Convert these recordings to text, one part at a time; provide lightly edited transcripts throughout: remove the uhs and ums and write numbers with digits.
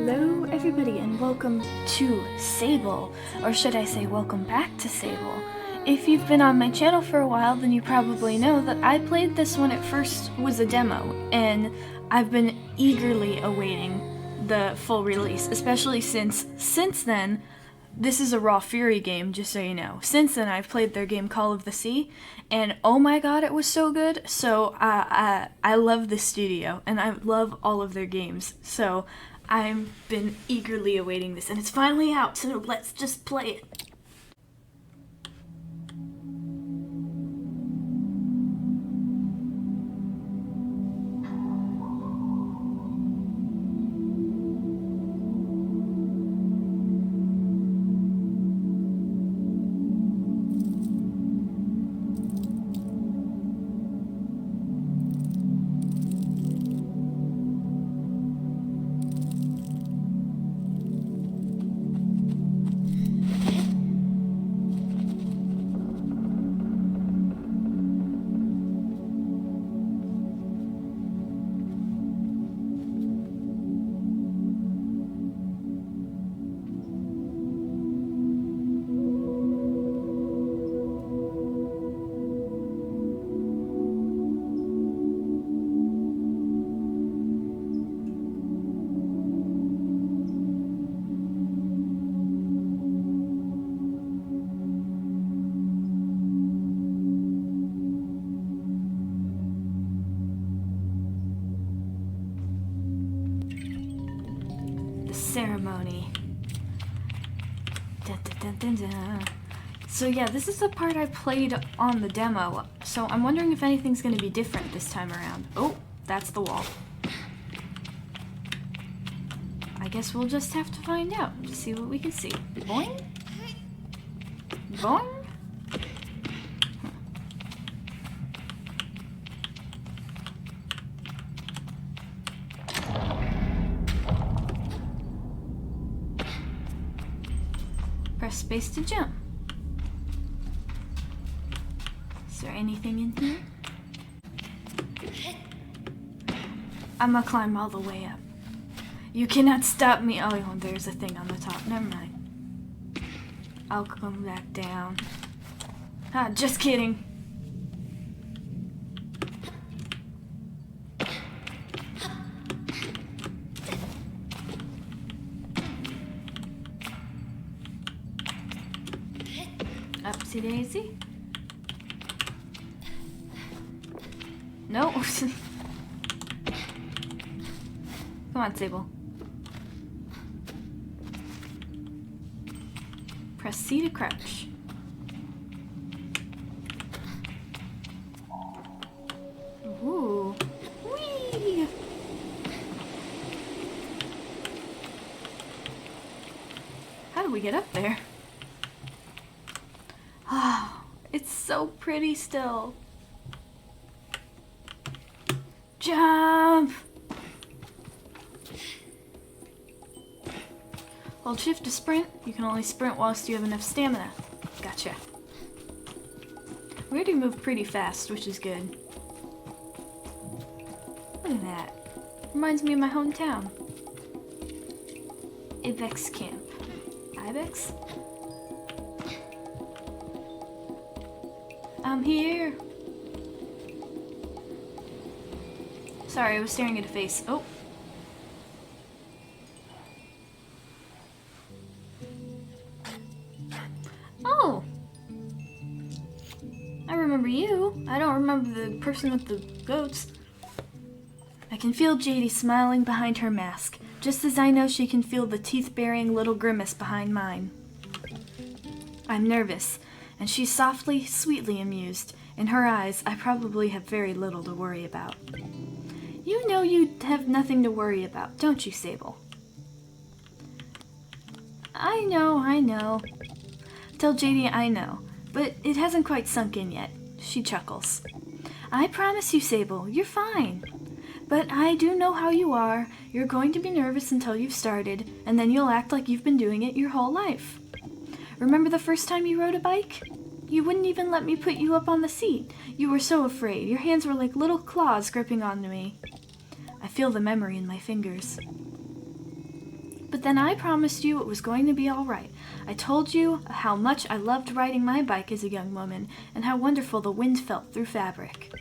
Hello everybody and welcome to Sable, or should I say welcome back to Sable. If you've been on my channel for a while, then you probably know that I played this when it first was a demo, and I've been eagerly awaiting the full release, especially since then, this is a Raw Fury game, just so you know. Since then, I've played their game Call of the Sea, and oh my god, it was so good. So I love this studio, and I love all of their games. So I've been eagerly awaiting this, and it's finally out, so let's just play it. Ceremony. Dun, dun, dun, dun, dun. So yeah, this is the part I played on the demo, so I'm wondering if anything's going to be different this time around. Oh, that's the wall. I guess we'll just have to find out to see what we can see. Boing? Boing? Press space to jump. Is there anything in here? I'm gonna climb all the way up. You cannot stop me. Oh, there's a thing on the top. Never mind. I'll come back down. Ah, just kidding. Upsy daisy. No. Come on, Sable. Press C to crouch. Ooh. Whee! How do we get up there? Oh, it's so pretty still. Jump! Hold shift to sprint. You can only sprint whilst you have enough stamina. Gotcha. We already move pretty fast, which is good. Look at that. Reminds me of my hometown. Ibex Camp. Ibex? I'm here. Sorry, I was staring at a face. Oh. Oh. I remember you. I don't remember the person with the goats. I can feel JD smiling behind her mask, just as I know she can feel the teeth-baring little grimace behind mine. I'm nervous, and she's softly, sweetly amused. In her eyes, I probably have very little to worry about. You know you have nothing to worry about, don't you, Sable? I know. Tell JD I know, but it hasn't quite sunk in yet. She chuckles. I promise you, Sable, you're fine. But I do know how you are. You're going to be nervous until you've started, and then you'll act like you've been doing it your whole life. Remember the first time you rode a bike? You wouldn't even let me put you up on the seat. You were so afraid. Your hands were like little claws gripping onto me. I feel the memory in my fingers. But then I promised you it was going to be all right. I told you how much I loved riding my bike as a young woman, and how wonderful the wind felt through fabric.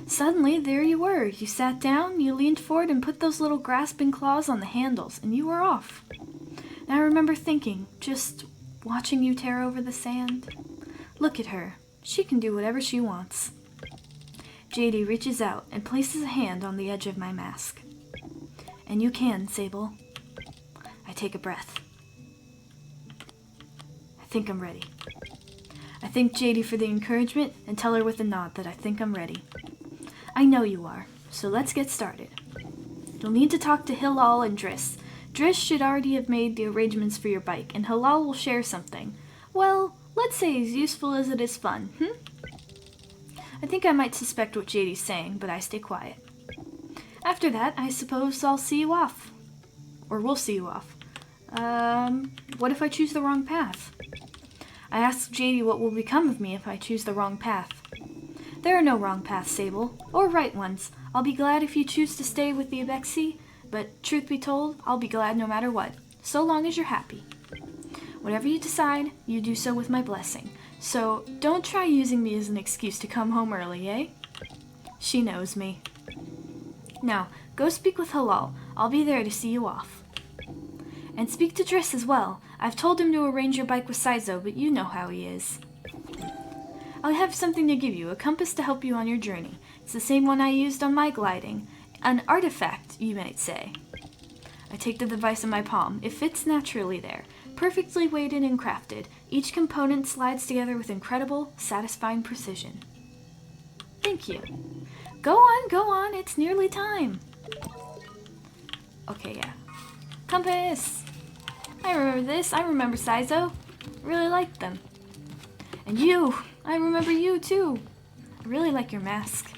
Suddenly, there you were. You sat down, you leaned forward and put those little grasping claws on the handles, and you were off. And I remember thinking, just watching you tear over the sand. Look at her. She can do whatever she wants. JD reaches out and places a hand on the edge of my mask. And you can, Sable. I take a breath. I think I'm ready. I thank JD for the encouragement and tell her with a nod that I think I'm ready. I know you are, so let's get started. You'll need to talk to Hilal and Driss. Driss should already have made the arrangements for your bike, and Hilal will share something. Well, let's say as useful as it is fun, I think I might suspect what JD's saying, but I stay quiet. After that, I suppose I'll see you off. Or we'll see you off. What if I choose the wrong path? I asked JD what will become of me if I choose the wrong path. There are no wrong paths, Sable, or right ones. I'll be glad if you choose to stay with the Abexi, but truth be told, I'll be glad no matter what, so long as you're happy. Whatever you decide, you do so with my blessing. So don't try using me as an excuse to come home early, eh? She knows me. Now, go speak with Hilal. I'll be there to see you off. And speak to Driss as well. I've told him to arrange your bike with Saizo, but you know how he is. I'll have something to give you, a compass to help you on your journey. It's the same one I used on my gliding. An artifact, you might say. I take the device in my palm. It fits naturally there. Perfectly weighted and crafted. Each component slides together with incredible, satisfying precision. Thank you. Go on. It's nearly time. Okay, yeah. Compass! I remember this. I remember Saizo. Really liked them. And you! I remember you, too. I really like your mask.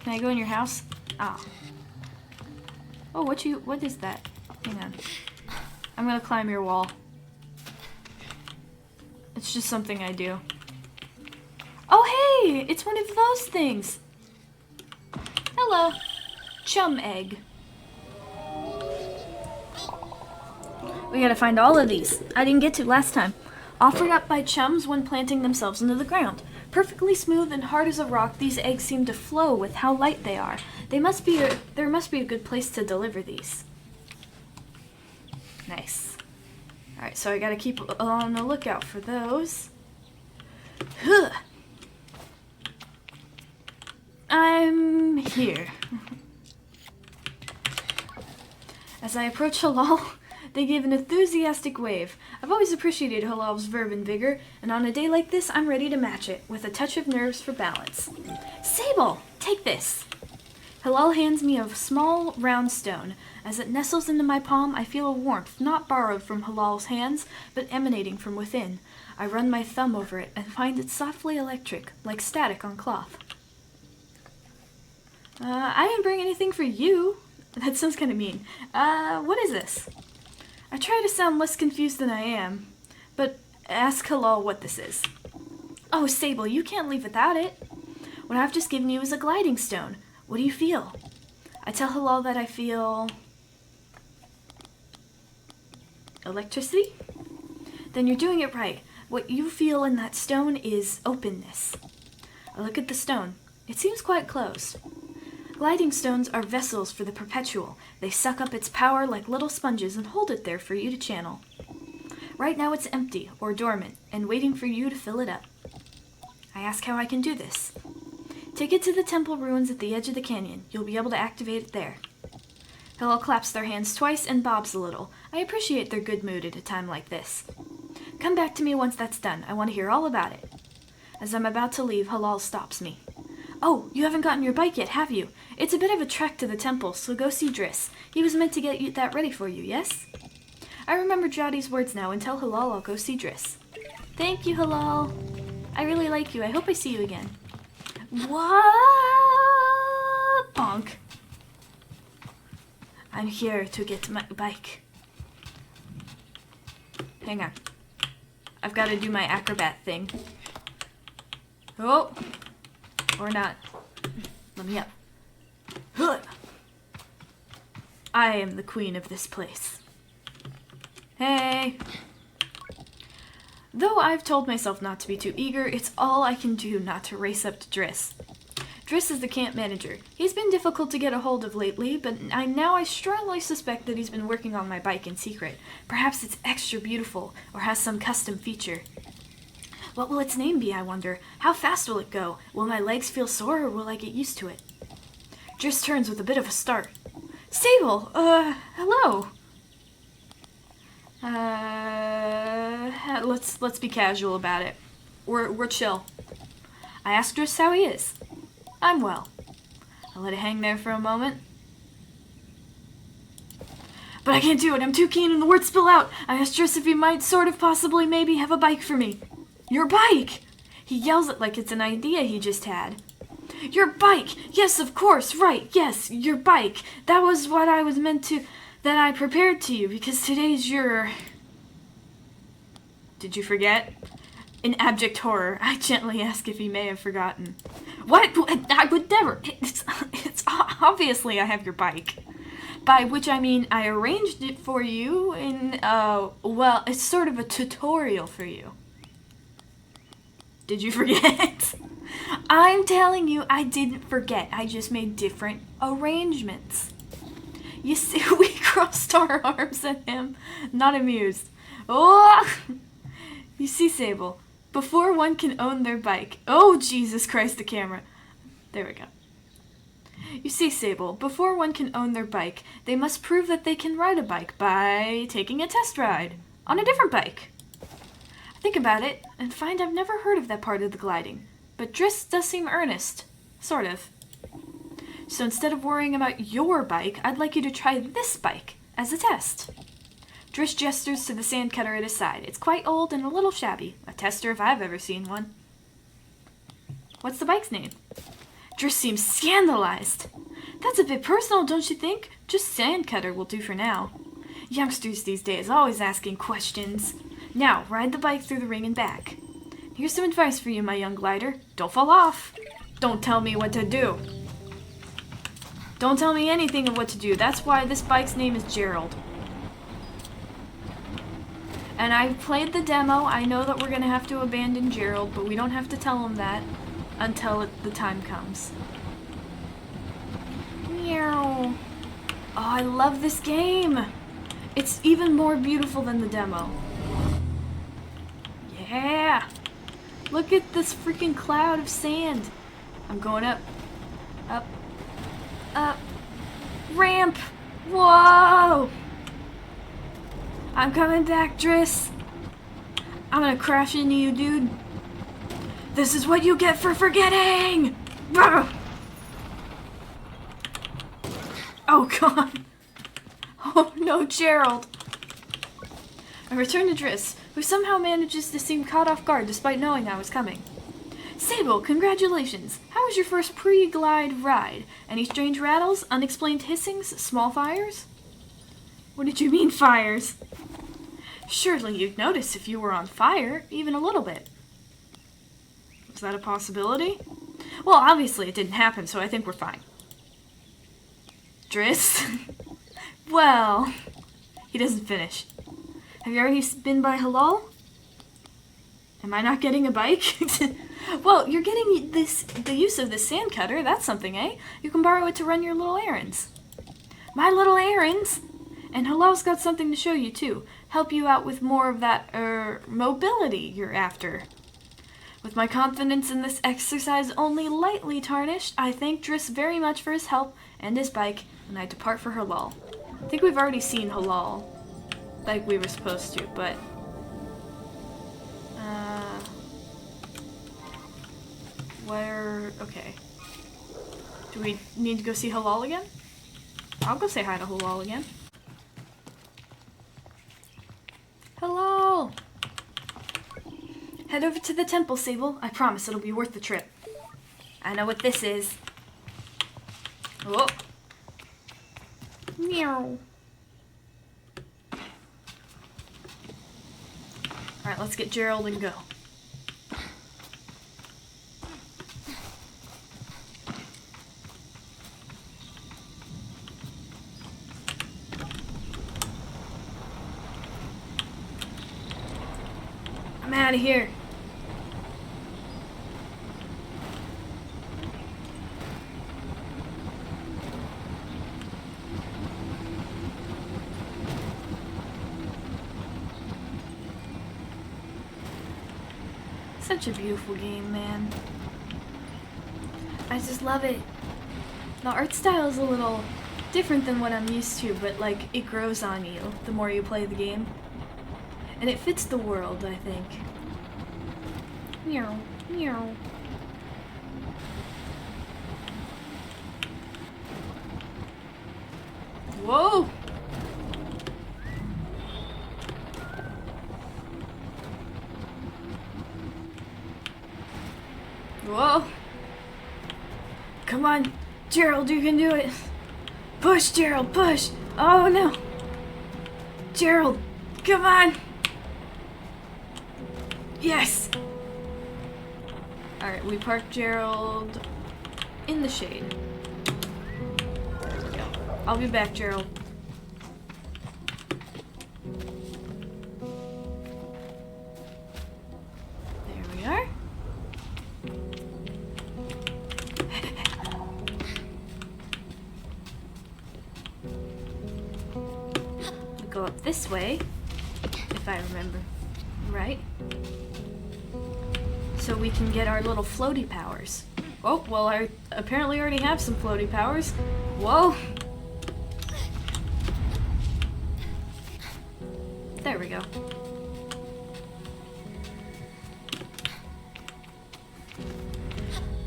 Can I go in your house? Ah. Oh, what is that? Hang on. I'm gonna climb your wall. It's just something I do. Oh, hey! It's one of those things! Hello. Chum egg. We gotta find all of these. I didn't get to last time. Offered up by chums when planting themselves into the ground. Perfectly smooth and hard as a rock, these eggs seem to flow with how light they are. There must be a good place to deliver these. Nice. Alright, so I gotta keep on the lookout for those. Huh. I'm here. As I approach Halal, they give an enthusiastic wave. I've always appreciated Halal's verve and vigor, and on a day like this, I'm ready to match it, with a touch of nerves for balance. Sable, take this! Halal hands me a small, round stone. As it nestles into my palm, I feel a warmth not borrowed from Halal's hands, but emanating from within. I run my thumb over it and find it softly electric, like static on cloth. I didn't bring anything for you. That sounds kind of mean. What is this? I try to sound less confused than I am, but ask Halal what this is. Oh, Sable, you can't leave without it. What I've just given you is a gliding stone. What do you feel? I tell Halal that I feel... electricity? Then you're doing it right. What you feel in that stone is openness. I look at the stone. It seems quite closed. Gliding stones are vessels for the perpetual. They suck up its power like little sponges and hold it there for you to channel. Right now it's empty, or dormant, and waiting for you to fill it up. I ask how I can do this. Take it to the temple ruins at the edge of the canyon. You'll be able to activate it there. Hillel claps their hands twice and bobs a little. I appreciate their good mood at a time like this. Come back to me once that's done. I want to hear all about it. As I'm about to leave, Halal stops me. Oh, you haven't gotten your bike yet, have you? It's a bit of a trek to the temple, so go see Driss. He was meant to get that ready for you, yes? I remember Jadi's words now and tell Halal I'll go see Driss. Thank you, Halal. I really like you. I hope I see you again. What? Bonk. I'm here to get my bike. Hang on. I've got to do my acrobat thing. Oh. Or not. Let me up. I am the queen of this place. Hey! Though I've told myself not to be too eager, it's all I can do not to race up to Driss. Driss is the camp manager. He's been difficult to get a hold of lately, but I strongly suspect that he's been working on my bike in secret. Perhaps it's extra beautiful, or has some custom feature. What will its name be, I wonder? How fast will it go? Will my legs feel sore, or will I get used to it? Driss turns with a bit of a start. Sable! Hello! Let's be casual about it. We're chill. I asked Driss how he is. I'm well. I let it hang there for a moment. But I can't do it. I'm too keen and the words spill out. I asked Driss if he might possibly maybe have a bike for me. Your bike! He yells it like it's an idea he just had. Your bike! Yes, of course, right, yes, your bike. That was what I was meant to... that I prepared to you, because today's your... Did you forget? In abject horror, I gently ask if he may have forgotten. What? I would never. It's obviously I have your bike. By which I mean I arranged it for you in, well, it's sort of a tutorial for you. Did you forget? I'm telling you, I didn't forget. I just made different arrangements. You see, we crossed our arms at him, not amused. Oh! You see, Sable, before one can own their bike... Oh, Jesus Christ, the camera. There we go. You see, Sable, before one can own their bike, they must prove that they can ride a bike by taking a test ride on a different bike. I think about it and find I've never heard of that part of the gliding, but Driss does seem earnest. Sort of. So instead of worrying about your bike, I'd like you to try this bike as a test. Driss gestures to the sand cutter at his side. It's quite old and a little shabby. A tester if I've ever seen one. What's the bike's name? Driss seems scandalized. That's a bit personal, don't you think? Just sand cutter will do for now. Youngsters these days always asking questions. Now, ride the bike through the ring and back. Here's some advice for you, my young glider. Don't fall off. Don't tell me what to do. Don't tell me anything of what to do. That's why this bike's name is Gerald. And I've played the demo. I know that we're going to have to abandon Gerald, but we don't have to tell him that until the time comes. Meow. Oh, I love this game. It's even more beautiful than the demo. Yeah. Look at this freaking cloud of sand. I'm going up. Up. Up. Ramp. Whoa. I'm coming back, Driss. I'm gonna crash into you, dude. This is what you get for forgetting! Oh, God. Oh, no, Gerald. I return to Driss, who somehow manages to seem caught off guard despite knowing I was coming. Sable, congratulations. How was your first pre-glide ride? Any strange rattles, unexplained hissings, small fires? What did you mean, fires? Surely you'd notice if you were on fire, even a little bit. Was that a possibility? Well, obviously it didn't happen, so I think we're fine. Driss? Well, he doesn't finish. Have you already been by Halal? Am I not getting a bike? Well, you're getting the use of this sand cutter. That's something, eh? You can borrow it to run your little errands. My little errands? And Halal's got something to show you, too. Help you out with more of that, mobility you're after. With my confidence in this exercise only lightly tarnished, I thank Driss very much for his help and his bike, and I depart for Halal. I think we've already seen Halal, like we were supposed to, but... Where... Okay. Do we need to go see Halal again? I'll go say hi to Halal again. Hello! Head over to the temple, Sable. I promise it'll be worth the trip. I know what this is. Oh! Meow. Alright, let's get Gerald and go. out of here. Such a beautiful game, man. I just love it. The art style is a little different than what I'm used to, but like it grows on you the more you play the game. And it fits the world, I think. Meow, meow. Whoa! Whoa! Come on, Gerald, you can do it! Push, Gerald, push! Oh no! Gerald, come on! Yes! Alright, we parked Gerald in the shade. There we go. I'll be back, Gerald. There we are. We go up this way, if I remember right. So we can get our little floaty powers. Oh, well, I apparently already have some floaty powers. Whoa! There we go.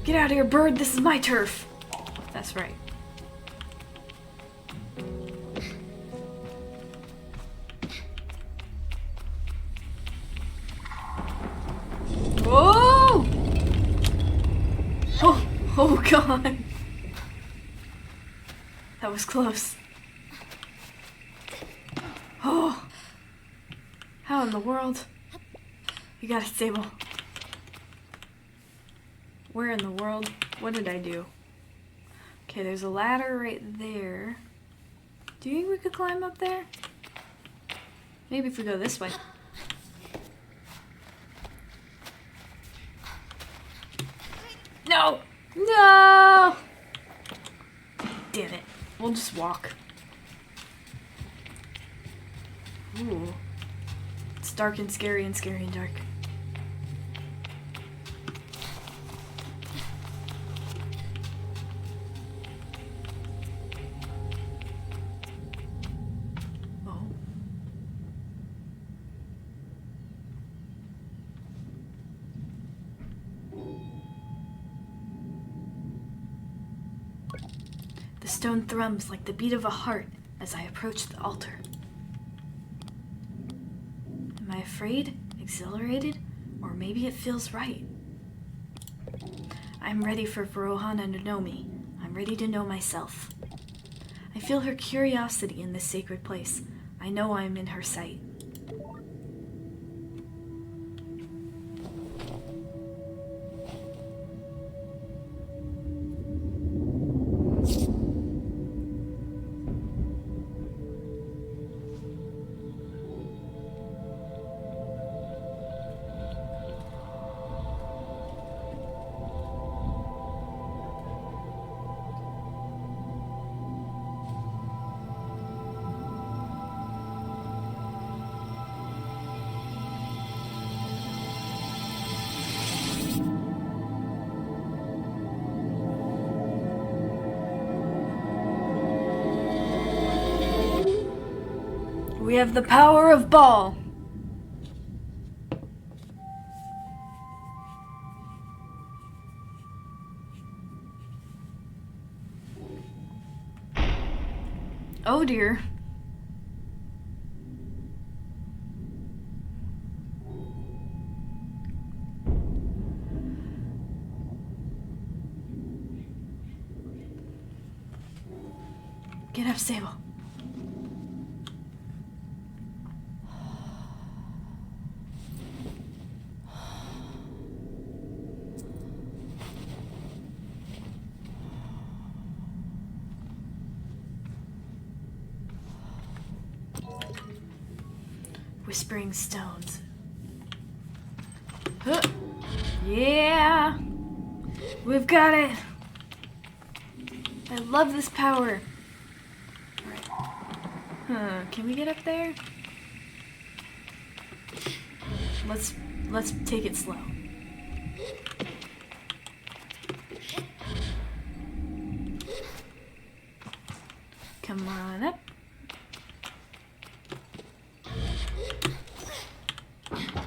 Get out of here, bird! This is my turf! That's right. Whoa! Oh god! That was close. Oh! How in the world? You got it, Sable. Where in the world? What did I do? Okay, there's a ladder right there. Do you think we could climb up there? Maybe if we go this way. No! No! Damn it. We'll just walk. Ooh. It's dark and scary and scary and dark. Oh. The stone thrums like the beat of a heart as I approach the altar. Am I afraid, exhilarated, or maybe it feels right? I'm ready for Rohana to know me. I'm ready to know myself. I feel her curiosity in this sacred place. I know I am in her sight. We have the power of Ball. Oh dear. Get up, Sable. Whispering stones. Huh. Yeah! We've got it! I love this power. Alright. Huh, can we get up there? Let's take it slow. Come on up.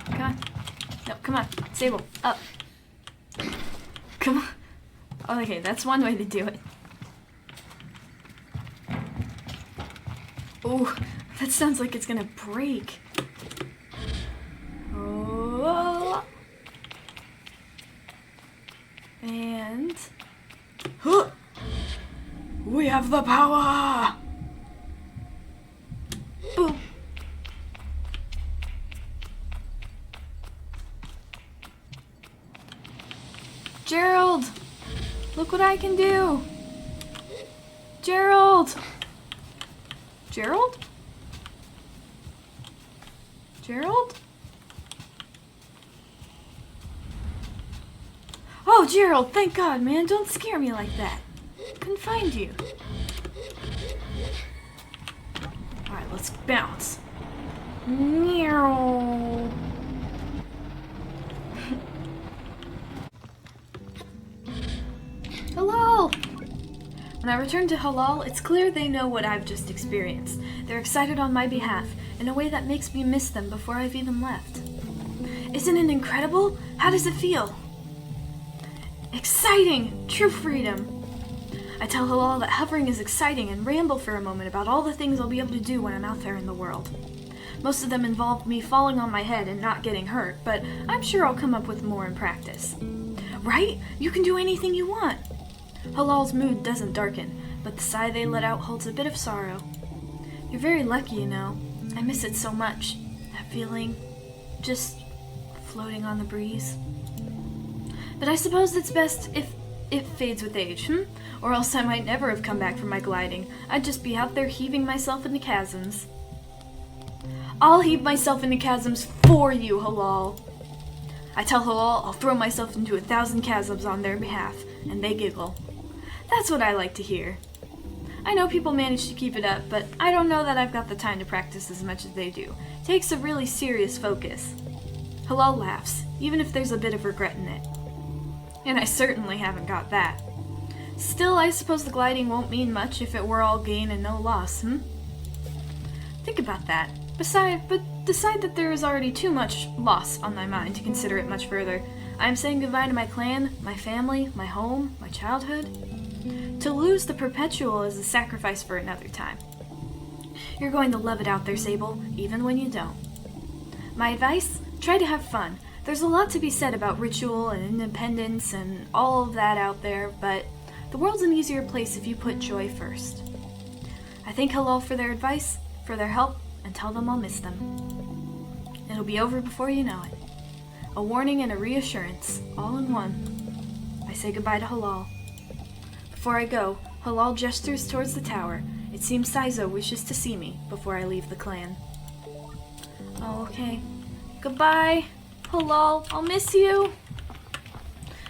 Come on. No, come on. Sable, up. Come on. Oh, okay, that's one way to do it. Oh, that sounds like it's gonna break. Oh. And... Huh! We have the power! Boom. Gerald! Look what I can do! Gerald! Gerald? Gerald? Oh, Gerald, thank God, man. Don't scare me like that. Couldn't find you. Alright, let's bounce. Meow. Hello! When I return to Halal, it's clear they know what I've just experienced. They're excited on my behalf, in a way that makes me miss them before I've even left. Isn't it incredible? How does it feel? Exciting! True freedom! I tell Halal that hovering is exciting and ramble for a moment about all the things I'll be able to do when I'm out there in the world. Most of them involve me falling on my head and not getting hurt, but I'm sure I'll come up with more in practice. Right? You can do anything you want! Halal's mood doesn't darken, but the sigh they let out holds a bit of sorrow. You're very lucky, you know. I miss it so much. That feeling, just floating on the breeze. But I suppose it's best if it fades with age, Or else I might never have come back from my gliding. I'd just be out there heaving myself into chasms. I'll heave myself into chasms for you, Halal. I tell Halal I'll throw myself into 1,000 chasms on their behalf, and they giggle. That's what I like to hear. I know people manage to keep it up, but I don't know that I've got the time to practice as much as they do. It takes a really serious focus. Halal laughs, even if there's a bit of regret in it. And I certainly haven't got that. Still, I suppose the gliding won't mean much if it were all gain and no loss, Think about that. Decide that there is already too much loss on my mind to consider it much further. I am saying goodbye to my clan, my family, my home, my childhood. To lose the perpetual is a sacrifice for another time. You're going to love it out there, Sable, even when you don't. My advice? Try to have fun. There's a lot to be said about ritual and independence and all of that out there, but the world's an easier place if you put joy first. I thank Halal for their advice, for their help, and tell them I'll miss them. It'll be over before you know it. A warning and a reassurance, all in one. I say goodbye to Halal. Before I go, Halal gestures towards the tower. It seems Saizo wishes to see me before I leave the clan. Oh, okay. Goodbye, Halal. I'll miss you.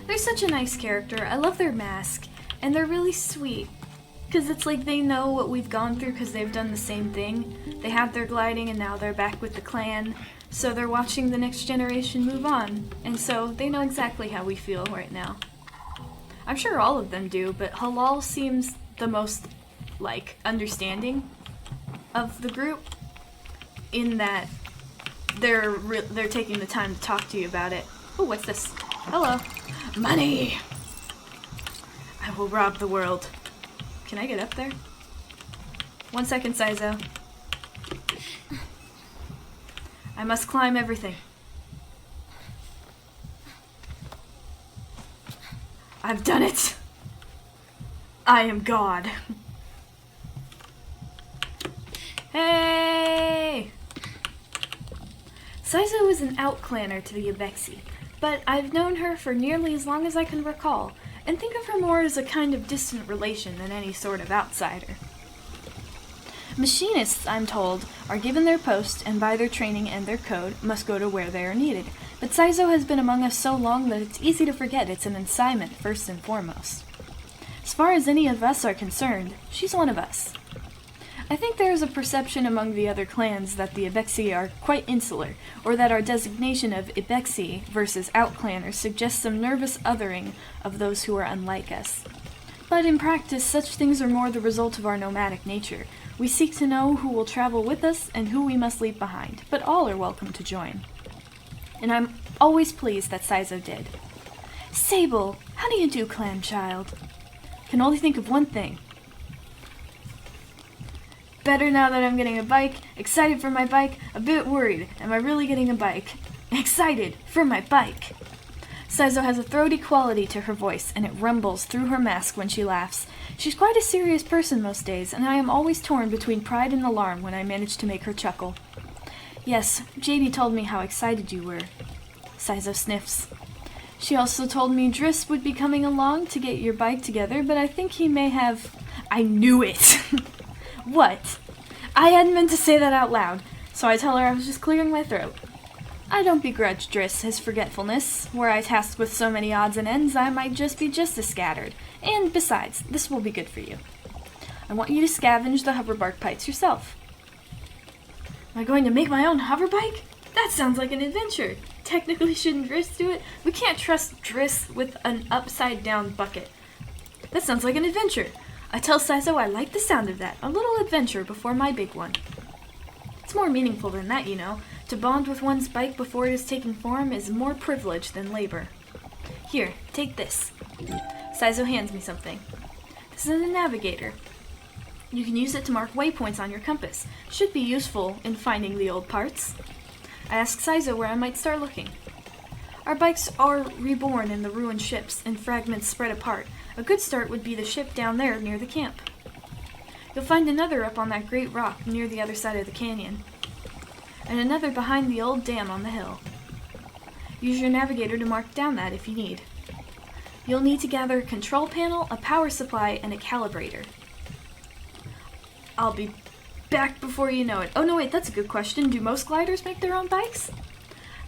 They're such a nice character. I love their mask, and they're really sweet. Because it's like they know what we've gone through because they've done the same thing. They had their gliding and now they're back with the clan. So they're watching the next generation move on. And so they know exactly how we feel right now. I'm sure all of them do, but Halal seems the most, understanding of the group. In that they're taking the time to talk to you about it. Oh, what's this? Hello. Money! I will rob the world. Can I get up there? 1 second, Saizo. I must climb everything. I've done it! I am God. Hey! Saizo is an outclanner to the Abexi, but I've known her for nearly as long as I can recall, and think of her more as a kind of distant relation than any sort of outsider. Machinists, I'm told, are given their post and by their training and their code must go to where they are needed. But Saizo has been among us so long that it's easy to forget it's an assignment first and foremost. As far as any of us are concerned, she's one of us. I think there is a perception among the other clans that the Ibexi are quite insular, or that our designation of Ibexi versus outclanners suggests some nervous othering of those who are unlike us. But in practice, such things are more the result of our nomadic nature. We seek to know who will travel with us and who we must leave behind, but all are welcome to join. And I'm always pleased that Saizo did. Sable, how do you do, clan child? Can only think of one thing. Better now that I'm getting a bike, excited for my bike, a bit worried. Am I really getting a bike? Excited for my bike. Saizo has a throaty quality to her voice, and it rumbles through her mask when she laughs. She's quite a serious person most days, and I am always torn between pride and alarm when I manage to make her chuckle. Yes, JD told me how excited you were. Saizo sniffs. She also told me Driss would be coming along to get your bike together, but I think he may have... I knew it! What? I hadn't meant to say that out loud, so I tell her I was just clearing my throat. I don't begrudge Driss his forgetfulness. Were I tasked with so many odds and ends, I might be just as scattered. And besides, this will be good for you. I want you to scavenge the hoverbark pipes yourself. Am I going to make my own hoverbike? That sounds like an adventure. Technically, shouldn't Driss do it? We can't trust Driss with an upside-down bucket. That sounds like an adventure. I tell Saizo I like the sound of that. A little adventure before my big one. It's more meaningful than that, you know. To bond with one's bike before it is taking form is more privilege than labor. Here, take this. Saizo hands me something. This is a navigator. You can use it to mark waypoints on your compass. Should be useful in finding the old parts. I ask Saizo where I might start looking. Our bikes are reborn in the ruined ships and fragments spread apart. A good start would be the ship down there near the camp. You'll find another up on that great rock near the other side of the canyon, and another behind the old dam on the hill. Use your navigator to mark down that if you need. You'll need to gather a control panel, a power supply, and a calibrator. I'll be back before you know it. Oh no, wait, that's a good question. Do most gliders make their own bikes?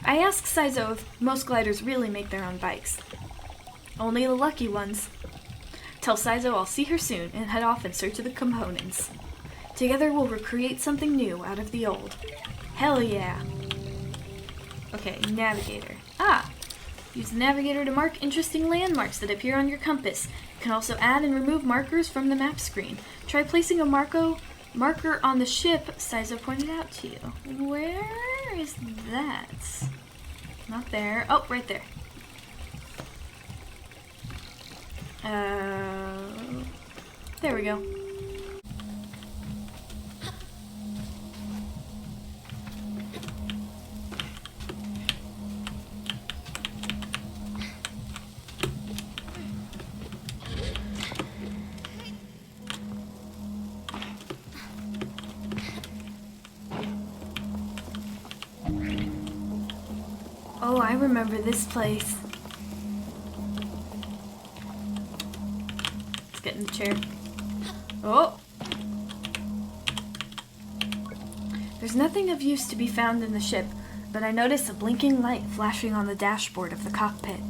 I asked Saizo if most gliders really make their own bikes. Only the lucky ones. Tell Saizo I'll see her soon and head off in search of the components. Together we'll recreate something new out of the old. Hell yeah! Okay, navigator. Use the navigator to mark interesting landmarks that appear on your compass. You can also add and remove markers from the map screen. Try placing a marker on the ship Saizo pointed out to you. Where is that? Not there. Oh, right there. There we go. Oh, I remember this place. Let's get in the chair. Oh! There's nothing of use to be found in the ship, but I notice a blinking light flashing on the dashboard of the cockpit.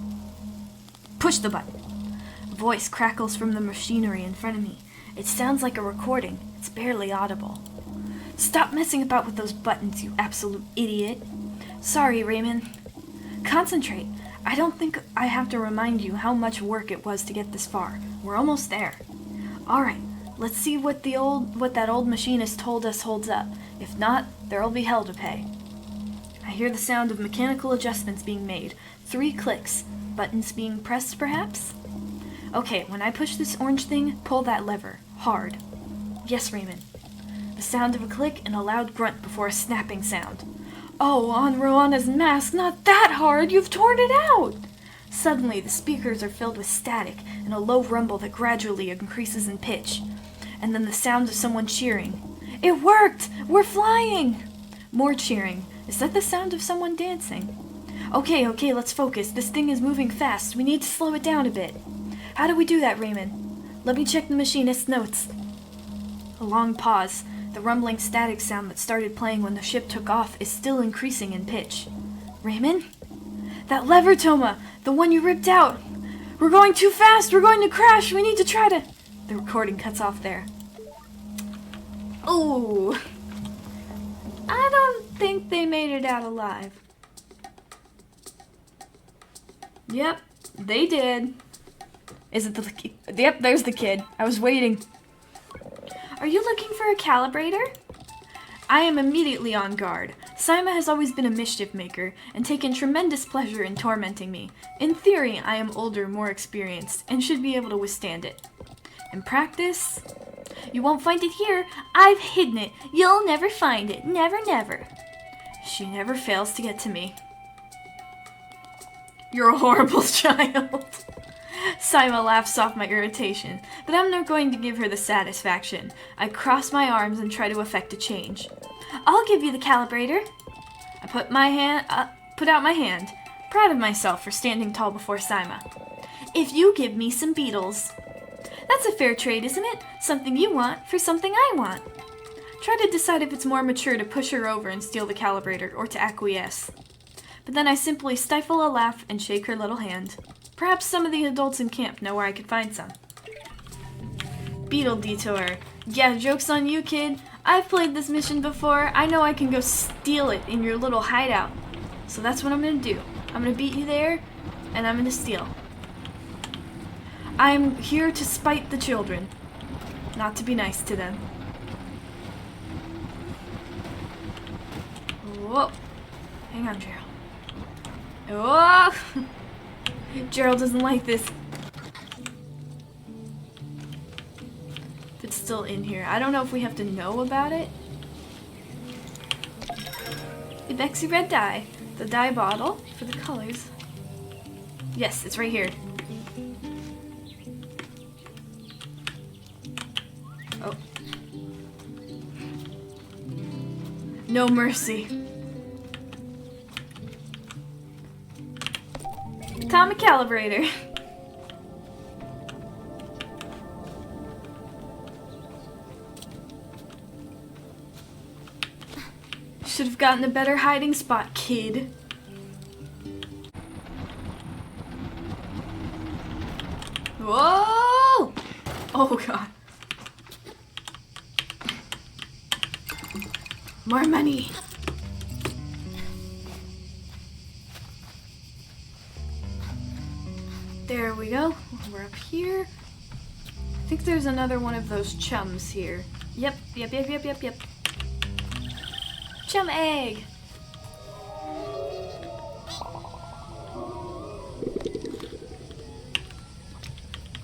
Push the button. A voice crackles from the machinery in front of me. It sounds like a recording. It's barely audible. Stop messing about with those buttons, you absolute idiot. Sorry, Raymond. Concentrate. I don't think I have to remind you how much work it was to get this far. We're almost there. Alright, let's see what that old machinist told us holds up. If not, there'll be hell to pay. I hear the sound of mechanical adjustments being made. 3 clicks. Buttons being pressed, perhaps? Okay, when I push this orange thing, pull that lever. Hard. Yes, Raymond. The sound of a click and a loud grunt before a snapping sound. Oh, on Roanna's mask, not that hard! You've torn it out! Suddenly, the speakers are filled with static and a low rumble that gradually increases in pitch. And then the sound of someone cheering. It worked! We're flying! More cheering. Is that the sound of someone dancing? Okay, let's focus. This thing is moving fast. We need to slow it down a bit. How do we do that, Raymond? Let me check the machinist's notes. A long pause. The rumbling static sound that started playing when the ship took off is still increasing in pitch. Raymond? That lever, Toma! The one you ripped out! We're going too fast! We're going to crash! We need to try to... The recording cuts off there. Ooh. I don't think they made it out alive. Yep, they did. Is it the... Yep, there's the kid. I was waiting. Are you looking for a calibrator? I am immediately on guard. Sima has always been a mischief maker and taken tremendous pleasure in tormenting me. In theory, I am older, more experienced, and should be able to withstand it. In practice, you won't find it here. I've hidden it. You'll never find it. Never, never. She never fails to get to me. You're a horrible child. Sima laughs off my irritation, but I'm not going to give her the satisfaction. I cross my arms and try to effect a change. I'll give you the calibrator. I put out my hand, proud of myself for standing tall before Sima. If you give me some beetles. That's a fair trade, isn't it? Something you want for something I want. Try to decide if it's more mature to push her over and steal the calibrator or to acquiesce. But then I simply stifle a laugh and shake her little hand. Perhaps some of the adults in camp know where I could find some. Beetle detour. Yeah, joke's on you, kid. I've played this mission before. I know I can go steal it in your little hideout. So that's what I'm gonna do. I'm gonna beat you there, and I'm gonna steal. I'm here to spite the children, not to be nice to them. Whoa. Hang on, Gerald. Oh! Gerald doesn't like this. If it's still in here. I don't know if we have to know about it. The Bexy red dye. The dye bottle for the colors. Yes, it's right here. Oh. No mercy. Atomic calibrator. Should have gotten a better hiding spot, kid. Whoa! Oh god. More money. There we go. We're up here. I think there's another one of those chums here. Yep. Chum egg.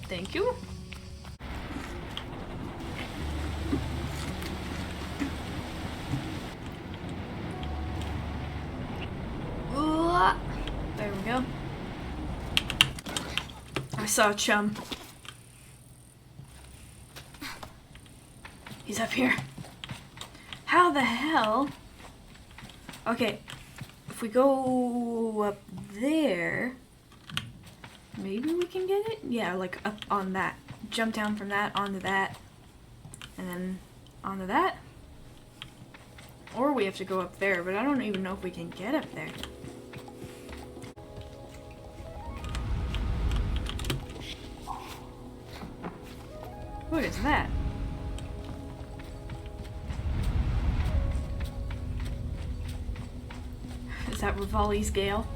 Thank you. There we go. I saw a chum. He's up here. How the hell? Okay, if we go up there, maybe we can get it? Yeah, like up on that. Jump down from that onto that, and then onto that. Or we have to go up there, but I don't even know if we can get up there. What is that? Is that Rivali's Gale?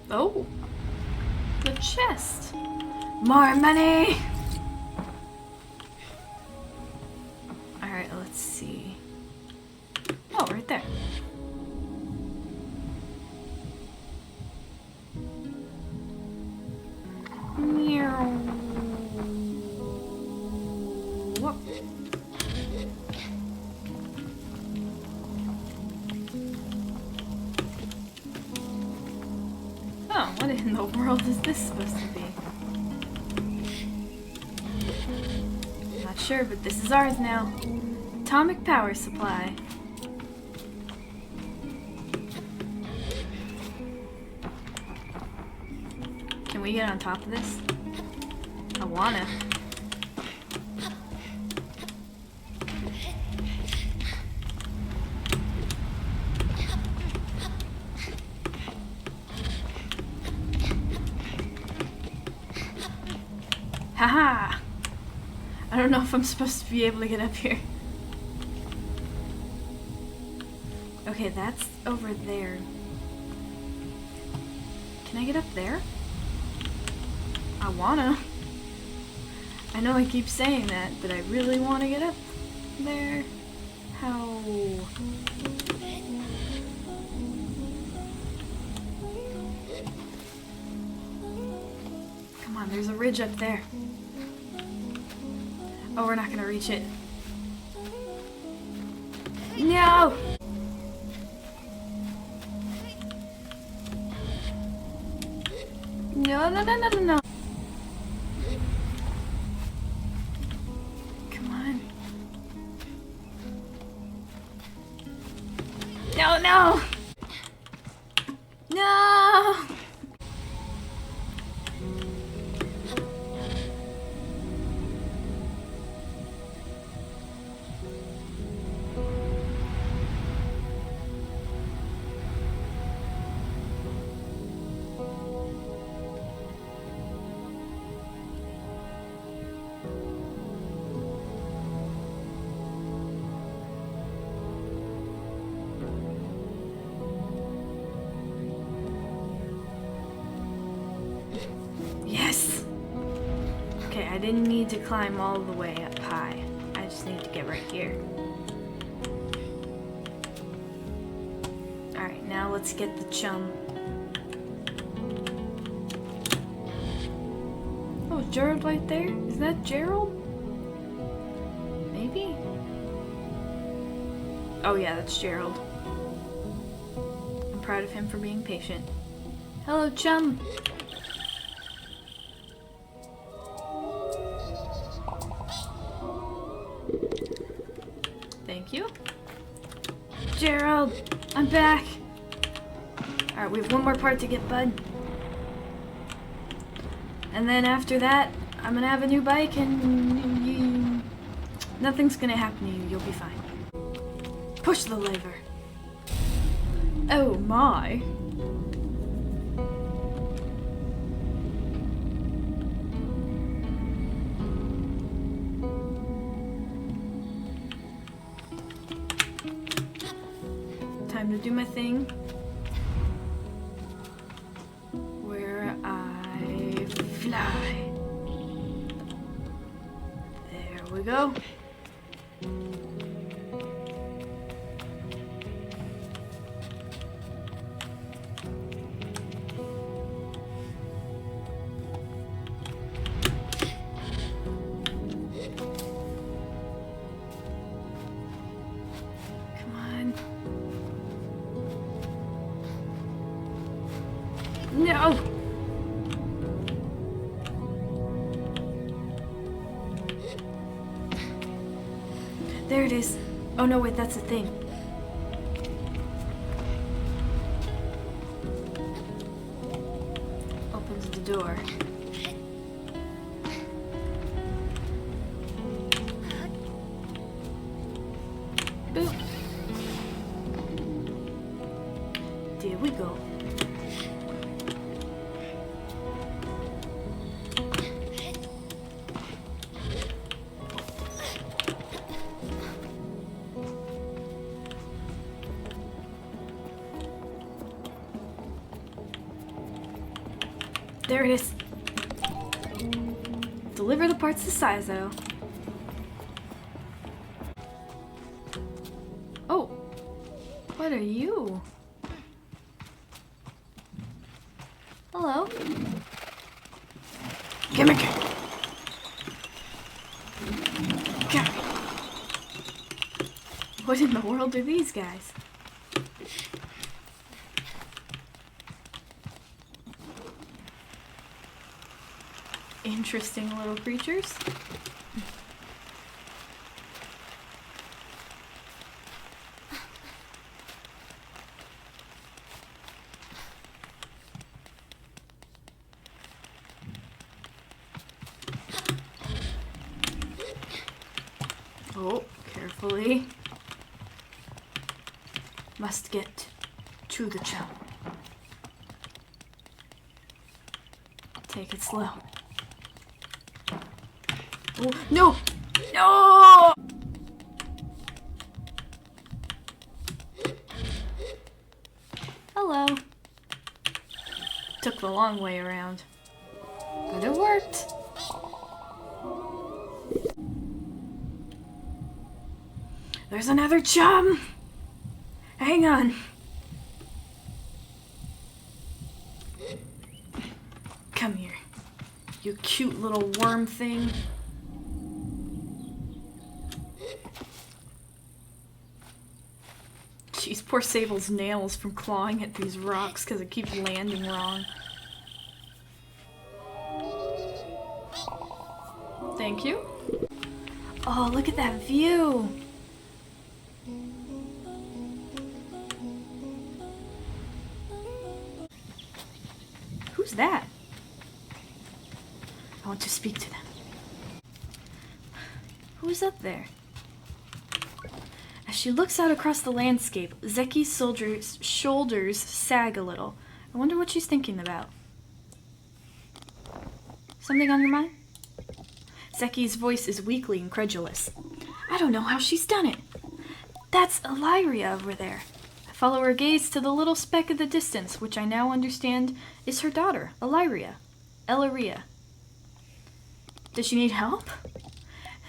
Oh! The chest! More money! Alright, let's see. Oh, right there. Whoop. Oh, what in the world is this supposed to be? Not sure, but this is ours now. atomic power supply. Can we get on top of this? I wanna. Haha! I don't know if I'm supposed to be able to get up here. Okay, that's over there. Can I get up there? I wanna. I know I keep saying that, but I really want to get up there. How? Come on, there's a ridge up there. Oh, we're not gonna reach it. No! No, no, no, no, no, no. Come on. No, no! No! Yes! Okay, I didn't need to climb all the way up high. I just need to get right here. Alright, now let's get the chum. Oh, is Gerald right there? Is that Gerald? Maybe? Oh yeah, that's Gerald. I'm proud of him for being patient. Hello, chum! Thank you. Gerald, I'm back. Alright, we have one more part to get, bud. And then after that, I'm gonna have a new bike and nothing's gonna happen to you. You'll be fine. Push the lever. Oh my. Time to do my thing. Where I fly. There we go. No! There it is. Oh no, wait, that's a thing. Opens the door. Boop. There we go. There it is. Deliver the parts to Sci-fi. Oh, what are you? Hello. Gimme. God. What in the world are these guys? Interesting little creatures. Must get to the chum. Take it slow. Oh, no! No! Hello. Took the long way around. But it worked. There's another chum! Hang on. Come here, you cute little worm thing. Jeez, poor Sable's nails from clawing at these rocks because it keeps landing wrong. Thank you. Oh, look at that view! Who's that? I want to speak to them. Who's up there? As she looks out across the landscape, Zeki's shoulders sag a little. I wonder what she's thinking about. Something on your mind? Zeki's voice is weakly incredulous. I don't know how she's done it. That's Illyria over there. I follow her gaze to the little speck in the distance, which I now understand is her daughter, Illyria. Does she need help?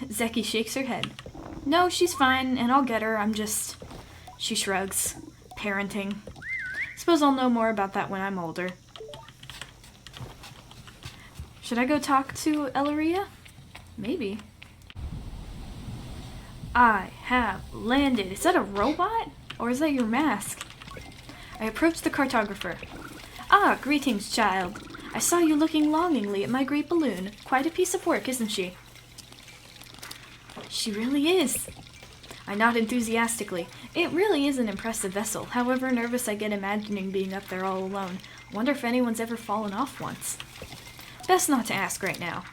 Zeki shakes her head. No, she's fine, and I'll get her. She shrugs. Parenting. Suppose I'll know more about that when I'm older. Should I go talk to Illyria? Maybe. I have landed. Is that a robot? Or is that your mask? I approach the cartographer. Ah, greetings, child. I saw you looking longingly at my great balloon. Quite a piece of work, isn't she? She really is. I nod enthusiastically. It really is an impressive vessel, however nervous I get imagining being up there all alone. Wonder if anyone's ever fallen off once. Best not to ask right now.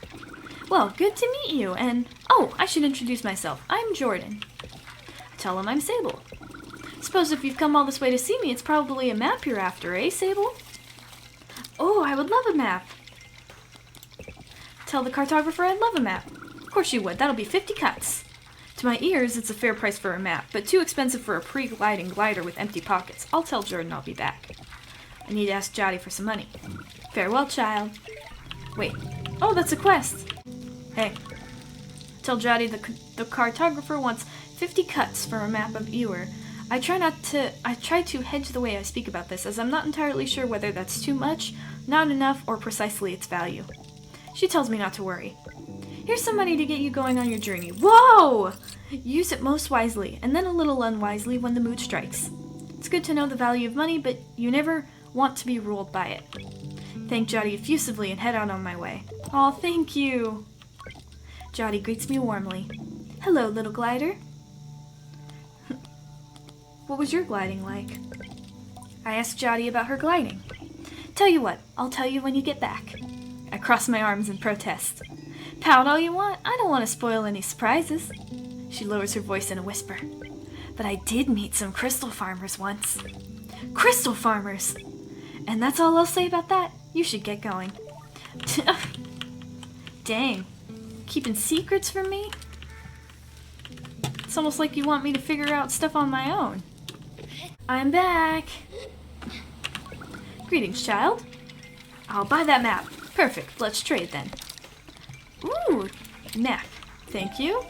Well, good to meet you, and... Oh, I should introduce myself. I'm Jordan. Tell him I'm Sable. Suppose if you've come all this way to see me, it's probably a map you're after, eh, Sable? Oh, I would love a map. Tell the cartographer I'd love a map. Of course you would. That'll be 50 cuts. To my ears, it's a fair price for a map, but too expensive for a pre-gliding glider with empty pockets. I'll tell Jordan I'll be back. I need to ask Jotty for some money. Farewell, child. Wait. Oh, that's a quest. Hey. Tell Jotty the cartographer wants 50 cuts for a map of Ewer. I try to hedge the way I speak about this, as I'm not entirely sure whether that's too much, not enough, or precisely its value. She tells me not to worry. Here's some money to get you going on your journey. Whoa! Use it most wisely, and then a little unwisely when the mood strikes. It's good to know the value of money, but you never want to be ruled by it. Thank Jotty effusively and head out on my way. Aw, thank you! Jotty greets me warmly. Hello, little glider. What was your gliding like? I asked Jotty about her gliding. Tell you what, I'll tell you when you get back. I cross my arms in protest. Pout all you want, I don't want to spoil any surprises. She lowers her voice in a whisper. But I did meet some crystal farmers once. Crystal farmers! And that's all I'll say about that. You should get going. Dang. Keeping secrets from me? It's almost like you want me to figure out stuff on my own. I'm back. Greetings, child. I'll buy that map. Perfect. Let's trade then. Ooh, map. Thank you.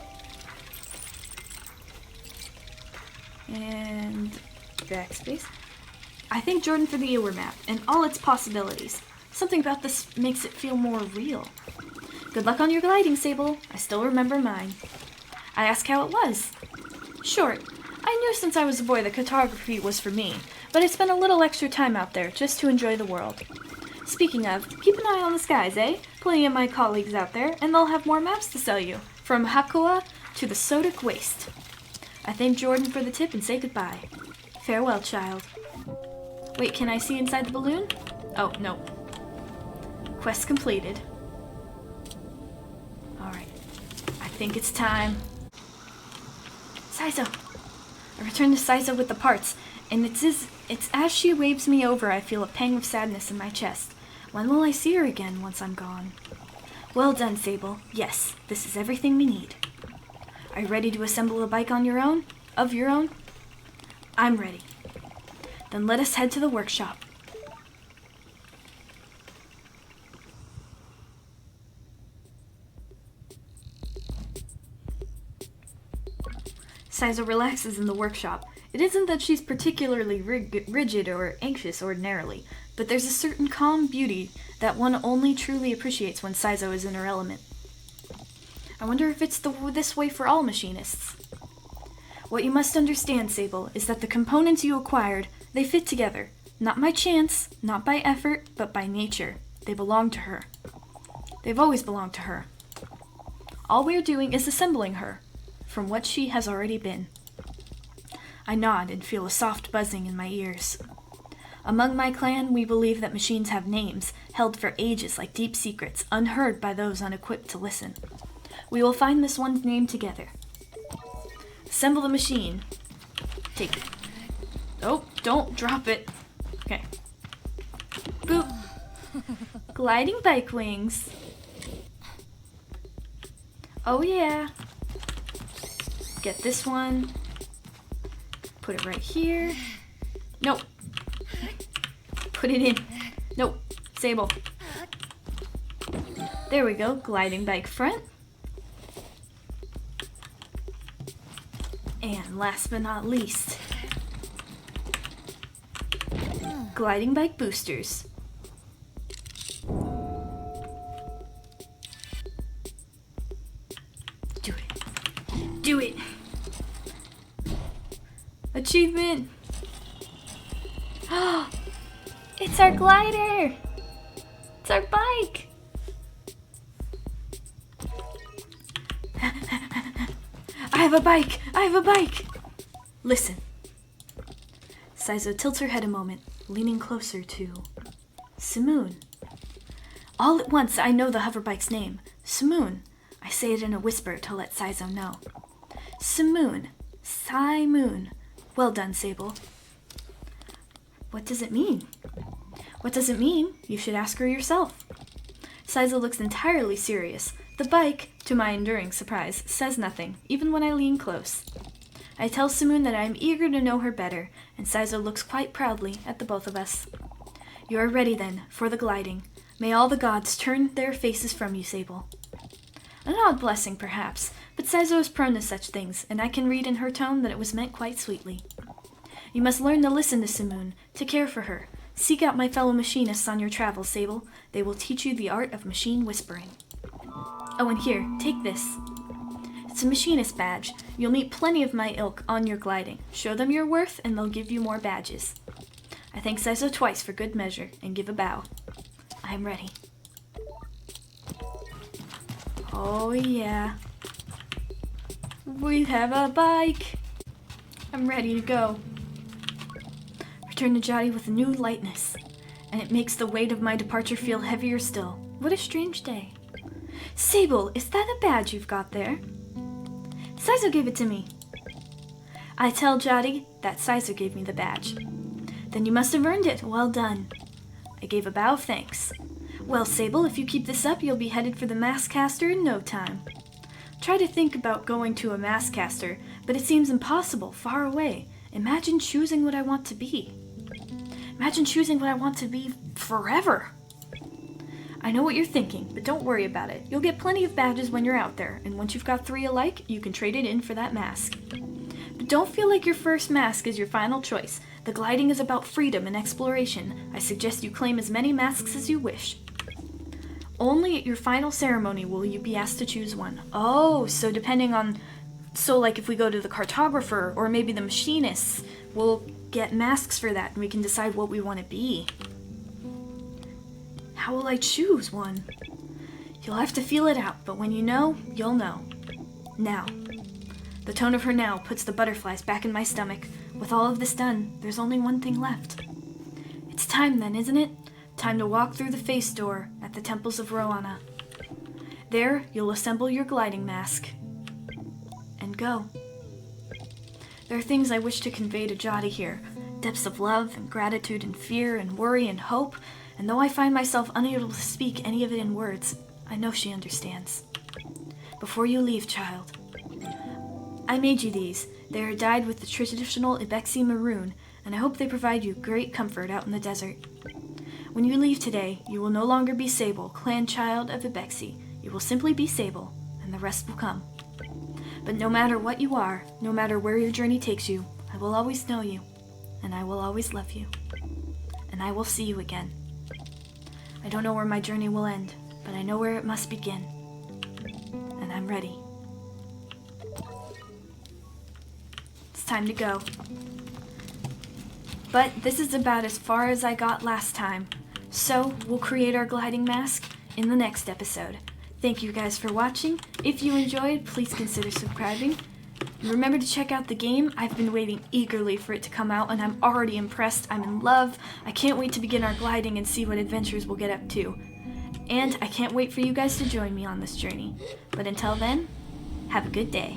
And backspace. I thank Jordan for the Ewer map and all its possibilities. Something about this makes it feel more real. Good luck on your gliding, Sable. I still remember mine. I asked how it was. Short. I knew since I was a boy that cartography was for me, but I spent a little extra time out there just to enjoy the world. Speaking of, keep an eye on the skies, eh? Plenty of my colleagues out there, and they'll have more maps to sell you, from Hakua to the Sodic Waste. I thank Jordan for the tip and say goodbye. Farewell, child. Wait, can I see inside the balloon? Oh, no. Quest completed. Alright. I think it's time. Saizo! I returned to Saizo with the parts, And it's as she waves me over, I feel a pang of sadness in my chest. When will I see her again once I'm gone? Well done, Sable. Yes, this is everything we need. Are you ready to assemble a bike on your own? Of your own? I'm ready. Then let us head to the workshop. Saizo relaxes in the workshop. It isn't that she's particularly rigid or anxious ordinarily, but there's a certain calm beauty that one only truly appreciates when Saizo is in her element. I wonder if it's this way for all machinists. What you must understand, Sable, is that the components you acquired, they fit together. Not by chance, not by effort, but by nature. They belong to her. They've always belonged to her. All we're doing is assembling her from what she has already been. I nod and feel a soft buzzing in my ears. Among my clan, we believe that machines have names, held for ages like deep secrets, unheard by those unequipped to listen. We will find this one's name together. Assemble the machine. Take it. Oh, don't drop it. Okay. Boop. Gliding bike wings. Oh yeah. Get this one. Put it right here. Nope. Put it in. Nope. Sable. There we go. Gliding bike front. And last but not least, gliding bike boosters. Do it. Do it. Achievement. It's our glider. It's our bike. I have a bike! I have a bike! Listen. Saizo tilts her head a moment, leaning closer to Simoon. All at once, I know the hoverbike's name. Simoon. I say it in a whisper to let Saizo know. Simoon. Sai-moon. Well done, Sable. What does it mean? What does it mean? You should ask her yourself. Saizo looks entirely serious. The bike, to my enduring surprise, says nothing, even when I lean close. I tell Simoon that I am eager to know her better, and Saizo looks quite proudly at the both of us. You are ready, then, for the gliding. May all the gods turn their faces from you, Sable. An odd blessing, perhaps, but Saizo is prone to such things, and I can read in her tone that it was meant quite sweetly. You must learn to listen to Simoon, to care for her. Seek out my fellow machinists on your travels, Sable. They will teach you the art of machine whispering. Oh, and here, take this. It's a machinist badge. You'll meet plenty of my ilk on your gliding. Show them your worth, and they'll give you more badges. I thank Saizo twice for good measure, and give a bow. I am ready. Oh yeah. We have a bike. I'm ready to go. Return to Jotty with a new lightness, and it makes the weight of my departure feel heavier still. What a strange day. Sable, is that a badge you've got there? Saizo gave it to me. I tell Jotty that Saizo gave me the badge. Then you must have earned it. Well done. I gave a bow of thanks. Well, Sable, if you keep this up, you'll be headed for the mask caster in no time. Try to think about going to a mask caster, but it seems impossible, far away. Imagine choosing what I want to be. Imagine choosing what I want to be forever. I know what you're thinking, but don't worry about it. You'll get plenty of badges when you're out there, and once you've got 3 alike, you can trade it in for that mask. But don't feel like your first mask is your final choice. The gliding is about freedom and exploration. I suggest you claim as many masks as you wish. Only at your final ceremony will you be asked to choose one. Oh, so depending on... So like if we go to the cartographer, or maybe the machinists, we'll get masks for that, and we can decide what we want to be. How will I choose one? You'll have to feel it out, but when you know, you'll know. Now. The tone of her now puts the butterflies back in my stomach. With all of this done, there's only one thing left. It's time then, isn't it? Time to walk through the face door at the temples of Roana. There, you'll assemble your gliding mask. And go. There are things I wish to convey to Jotty here. depths of love and gratitude and fear and worry and hope, and though I find myself unable to speak any of it in words, I know she understands. Before you leave, child, I made you these. They are dyed with the traditional Ibexi maroon, and I hope they provide you great comfort out in the desert. When you leave today, you will no longer be Sable, clan child of Ibexi. You will simply be Sable, and the rest will come. But no matter what you are, no matter where your journey takes you, I will always know you, and I will always love you, and I will see you again. I don't know where my journey will end, but I know where it must begin, and I'm ready. It's time to go. But this is about as far as I got last time, so we'll create our gliding mask in the next episode. Thank you guys for watching. If you enjoyed, please consider subscribing. And remember to check out the game. I've been waiting eagerly for it to come out, and I'm already impressed. I'm in love. I can't wait to begin our gliding and see what adventures we'll get up to. And I can't wait for you guys to join me on this journey. But until then, have a good day.